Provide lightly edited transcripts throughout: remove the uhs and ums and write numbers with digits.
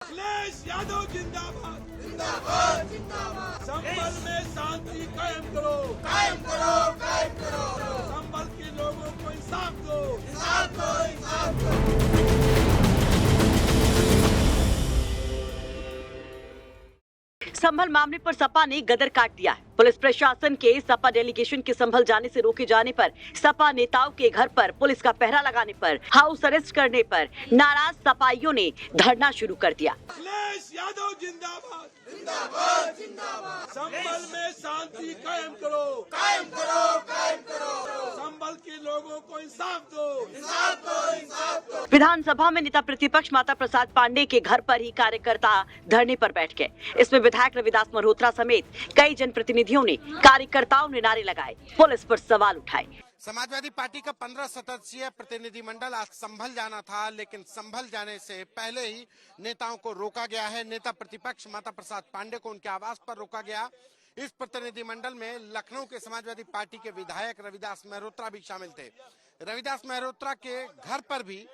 अखिलेश यादव जिंदाबाद जिंदाबाद जिंदाबाद। संभल में शांति कायम करो कायम करो कायम करो। संभल के लोगों को इंसाफ दो इंसाफ दो इंसाफ दो। संभल मामले पर सपा ने गदर काट दिया है। पुलिस प्रशासन के सपा डेलीगेशन के संभल जाने से रोके जाने पर, सपा नेताओं के घर पर पुलिस का पहरा लगाने पर, हाउस अरेस्ट करने पर नाराज सपाइयों ने धरना शुरू कर दिया। अखिलेश यादव जिंदाबाद जिंदाबाद जिंदाबाद। संभल में शांति कायम करो कायम करो कायम करो। संभल के लोगों को इंसाफ दो इंसाफ दो इंसाफ दो। विधानसभा में नेता प्रतिपक्ष माता प्रसाद पांडे के घर पर ही कार्यकर्ता धरने पर बैठ गए। इसमें विधायक रविदास मल्होत्रा समेत कई जनप्रतिनिधियों ने, कार्यकर्ताओं ने नारे लगाए, पुलिस पर सवाल उठाए। समाजवादी पार्टी का 15 सदस्यीय प्रतिनिधिमंडल आज संभल जाना था, लेकिन संभल जाने से पहले ही नेताओं को रोका गया है। नेता प्रतिपक्ष माता प्रसाद पांडे को उनके आवास पर रोका गया। इस प्रतिनिधिमंडल में लखनऊ के समाजवादी पार्टी के विधायक रविदास मल्होत्रा भी शामिल थे। रविदास मल्होत्रा के घर पर भी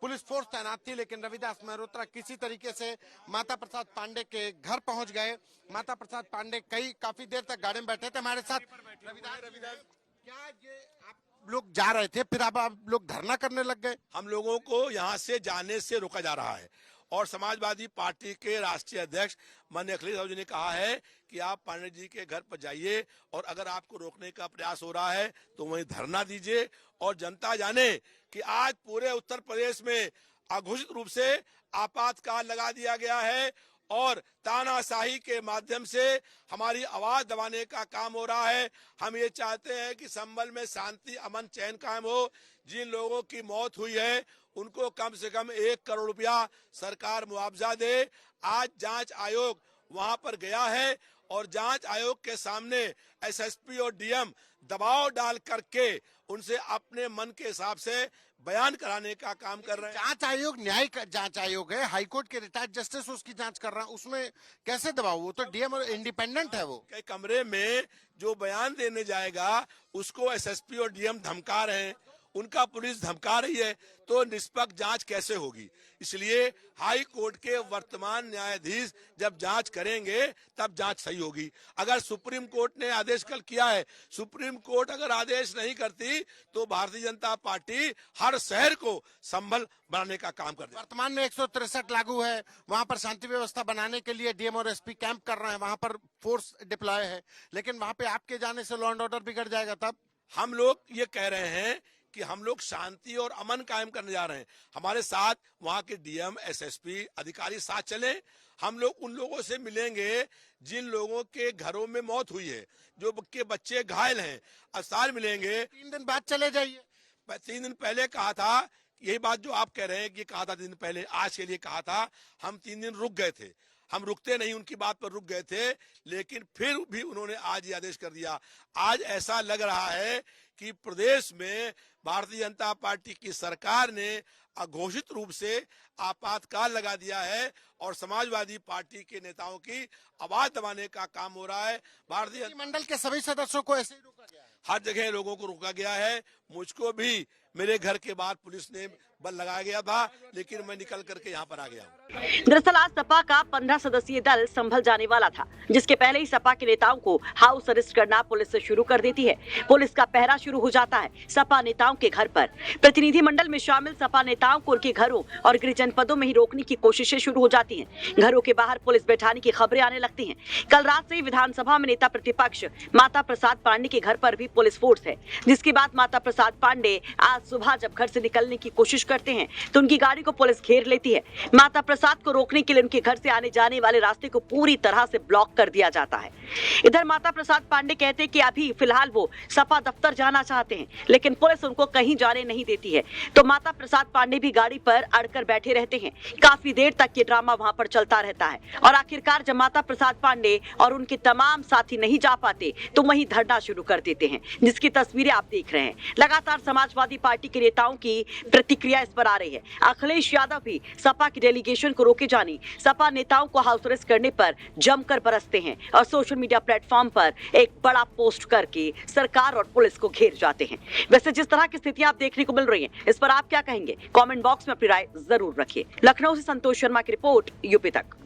पुलिस फोर्स तैनात थी, लेकिन रविदास मल्होत्रा किसी तरीके से माता प्रसाद पांडे के घर पहुंच गए। माता प्रसाद पांडे काफी देर तक गाड़ी में बैठे थे हमारे साथ। रविदास, क्या ये आप लोग जा रहे थे, फिर आप लोग धरना करने लग गए? हम लोगों को यहाँ से जाने से रोका जा रहा है और समाजवादी पार्टी के राष्ट्रीय अध्यक्ष माननीय अखिलेश यादव जी ने कहा है कि आप पांडे जी के घर पर जाइए और अगर आपको रोकने का प्रयास हो रहा है तो वहीं धरना दीजिए और जनता जाने कि आज पूरे उत्तर प्रदेश में अघोषित रूप से आपातकाल लगा दिया गया है और तानाशाही के माध्यम से हमारी आवाज दबाने का काम हो रहा है। हम ये चाहते हैं कि संभल में शांति, अमन, चैन कायम हो। जिन लोगों की मौत हुई है उनको कम से कम 1 करोड़ रुपया सरकार मुआवजा दे। आज जांच आयोग वहां पर गया है और जांच आयोग के सामने एसएसपी और डीएम दबाव डाल करके उनसे अपने मन के हिसाब से बयान कराने का काम कर रहे हैं। जांच आयोग न्यायिक जांच आयोग है, हाईकोर्ट के रिटायर्ड जस्टिस उसकी जांच कर रहा है, उसमें कैसे दबाव? वो तो डीएम और इंडिपेंडेंट है। वो के कमरे में जो बयान देने जाएगा उसको एसएसपी और डीएम धमका रहे हैं, उनका पुलिस धमका रही है, तो निष्पक्ष जांच कैसे होगी? इसलिए हाई कोर्ट के वर्तमान न्यायाधीश जब जांच करेंगे तब जांच सही होगी। अगर सुप्रीम कोर्ट ने आदेश कल किया है, सुप्रीम कोर्ट अगर आदेश नहीं करती तो भारतीय जनता पार्टी हर शहर को संभल बनाने का काम कर देगी। वर्तमान में 163 लागू है, वहां पर शांति व्यवस्था बनाने के लिए डीएम और एसपी कैंप कर रहे हैं, वहां पर फोर्स डिप्लॉय है, लेकिन वहां पे आपके जाने से लॉ एंड ऑर्डर बिगड़ जाएगा। तब हम लोग ये कह रहे हैं कि हम लोग शांति और अमन कायम करने जा रहे हैं। हमारे साथ वहां के डीएम, एसएसपी अधिकारी साथ चले। हम लोग उन लोगों से मिलेंगे जिन लोगों के घरों में मौत हुई है, जो के बच्चे घायल हैं, अस्पताल मिलेंगे। 3 दिन बाद चले जाइए। 3 दिन पहले कहा था, यही बात जो आप कह रहे हैं कि कहा था 3 दिन पहले, आज के लिए कहा था। हम 3 दिन रुक गए थे, हम रुकते नहीं, उनकी बात पर रुक गए थे, लेकिन फिर भी उन्होंने आज ये आदेश कर दिया। आज ऐसा लग रहा है कि प्रदेश में भारतीय जनता पार्टी की सरकार ने अघोषित रूप से आपातकाल लगा दिया है और समाजवादी पार्टी के नेताओं की आवाज दबाने का काम हो रहा है। भारतीय मंडल के सभी सदस्यों को ऐसे ही रोका गया है। हर जगह लोगों को रोका गया है। मुझको भी मेरे घर के बाहर पुलिस ने बल लगाया गया था, लेकिन मैं निकल करके यहाँ पर आ गया। दरअसल आज सपा का 15 सदस्यीय दल संभल जाने वाला था, जिसके पहले ही सपा के नेताओं को हाउस अरेस्ट करना पुलिस से शुरू कर देती है। पुलिस का पहरा शुरू हो जाता है सपा नेताओं के घर पर। प्रतिनिधिमंडल में शामिल सपा नेताओं को उनके घरों और गृह जनपदों में ही रोकने की कोशिशें शुरू हो जाती हैं। घरों के बाहर पुलिस बैठाने की खबरें आने लगती हैं। कल रात से ही विधानसभा में नेता प्रतिपक्ष माता प्रसाद पांडे के घर पर भी पुलिस फोर्स है, जिसके बाद माता प्रसाद पांडे आज सुबह जब घर से निकलने की कोशिश करते हैं तो उनकी गाड़ी को पुलिस घेर लेती है। माता प्रसाद को रोकने के लिए उनके घर से आने जाने वाले रास्ते को पूरी तरह से ब्लॉक कर दिया जाता है। इधर माता प्रसाद पांडे कहते हैं कि अभी फिलहाल वो सपा दफ्तर जाना चाहते हैं, लेकिन पुलिस उनको कहीं जाने नहीं देती है, तो माता प्रसाद पांडे भी गाड़ी पर अड़कर बैठे रहते हैं। काफी देर तक ये ड्रामा वहां पर चलता रहता है और आखिरकार जब माता प्रसाद पांडे और उनके तमाम साथी नहीं जा पाते तो वहीं धरना शुरू कर देते हैं, जिसकी तस्वीरें आप देख रहे हैं। लगातार समाजवादी पार्टी पार्टी के नेताओं की प्रतिक्रिया इस पर आ रही है। अखिलेश यादव भी सपा की डेलीगेशन को रोके जाने, सपा नेताओं को हाउस अरेस्ट करने पर जमकर बरसते हैं और सोशल मीडिया प्लेटफॉर्म पर एक बड़ा पोस्ट करके सरकार और पुलिस को घेर जाते हैं। वैसे जिस तरह की स्थिति आप देखने को मिल रही है, इस पर आप क्या कहेंगे? कमेंट बॉक्स में अपनी राय जरूर रखिए। लखनऊ से संतोष शर्मा की रिपोर्ट, यूपी तक।